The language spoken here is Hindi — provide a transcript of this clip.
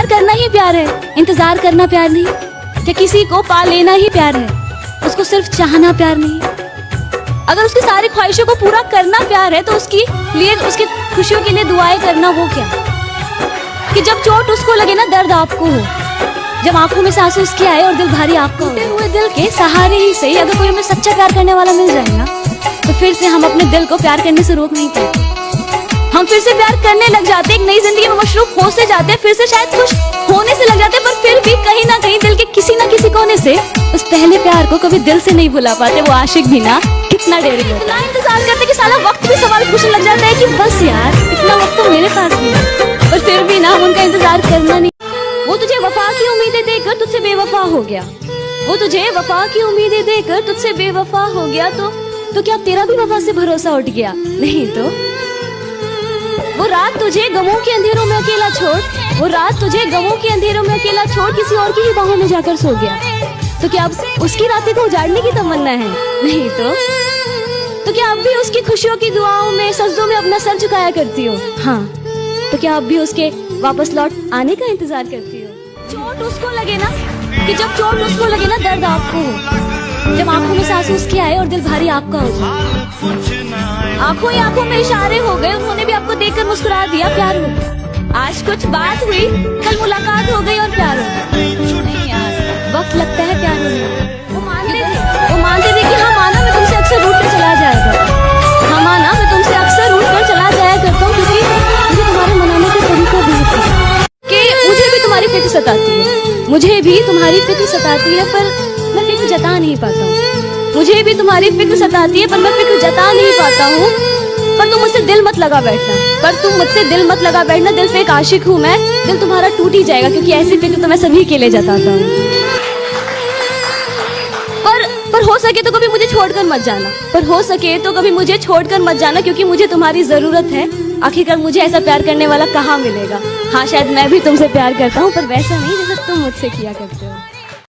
प्यार करना ही प्यार है, इंतजार करना प्यार नहीं। क्या किसी को पा लेना ही प्यार है, उसको सिर्फ चाहना प्यार नहीं। अगर उसकी सारी ख्वाहिशों को पूरा करना प्यार है तो उसकी लिए उसकी खुशियों के लिए दुआएं करना वो क्या। कि जब चोट उसको लगे ना दर्द आपको हो, जब आंखों में सांस उसकी आए और दिल भारी आपका टूटे हुए दिल के सहारे ही सही अगर कोई हमें सच्चा प्यार करने वाला मिल जाए ना, तो फिर से हम अपने दिल को प्यार करने से रोक नहीं पाते। हम फिर से प्यार करने लग जाते, एक नई जिंदगी में मशरूफ हो से जाते, फिर से शायद खुश होने से लग जाते, पर फिर भी कहीं ना कहीं दिल के किसी ना किसी कोने से उस पहले प्यार को कभी दिल से नहीं भुला पाते। वो आशिक भी ना कितना डेयरिंग होता है, इंतजार करते कि साला वक्त भी सवाल पूछने लग जाता है कि बस यार इतना वक्त तो मेरे पास भी है, पर फिर भी ना उनका इंतजार करना नहीं। वो तुझे वफा की उम्मीदें देकर तुझसे बेवफा हो गया, वो तुझे वफा की उम्मीदें देकर तुझसे बेवफा हो गया, तो क्या तेरा भी वफा से भरोसा उठ गया? नहीं तो वो रात तुझे गमों के अंधेरों में अकेला छोड़, वो रात तुझे गमों के अंधेरों में अकेला छोड़ किसी और की ही बाहों में जाकर सो गया। तो क्या अब उसकी रातें को उजाड़ने की तमन्ना है? नहीं तो क्या अब भी उसकी खुशियों की दुआओं में सजदों में अपना सर झुकाया करती हो? हाँ, तो क्या अब भी उसके वापस लौट आने का इंतजार करती हो? चोट उसको लगे ना, कि जब चोट उसको लगे ना दर्द आपको हो, जब आंखों में सांस उसकी आए और दिल भारी आपका हो जाए। आंखों ही आंखों में इशारे हो गए, उन्होंने भी आपको देखकर मुस्कुरा दिया, प्यार हो गया। आज कुछ बात हुई, कल मुलाकात हो गई और प्यार हो गया। नहीं यार, वक्त लगता है प्यार होने में। वो मानते थे कि हाँ माना मैं तुमसे अक्सर रूठ कर चला जाएगा, हाँ माना मैं तुमसे अक्सर रूठ कर चला जाया करता हूँ, क्योंकि मुझे तुम्हारे मनाने का तरीका बहुत पसंद है। कि मुझे भी तुम्हारी फिक्र सताती है, मुझे भी तुम्हारी फिक्र सताती है, पर मैं फिक्र जता नहीं पाता हूँ। मुझे भी तुम्हारी फिक्र सताती है पर मैं फिक्र जता नहीं पाता हूँ। पर तुम मुझसे दिल मत लगा बैठना, पर तुम मुझसे दिल मत लगा बैठना, दिल पे एक आशिक हूँ मैं, दिल तुम्हारा टूट ही जाएगा, क्योंकि ऐसी फिक्र तो मैं सभी के लिए जताता हूँ। पर हो सके तो कभी मुझे छोड़कर मत जाना, पर हो सके तो कभी मुझे छोड़कर मत जाना, क्योंकि मुझे तुम्हारी जरूरत है। आखिरकार मुझे ऐसा प्यार करने वाला कहाँ मिलेगा। हाँ शायद मैं भी तुमसे प्यार करता हूँ, पर वैसा नहीं जैसा तुम मुझसे किया करते हो।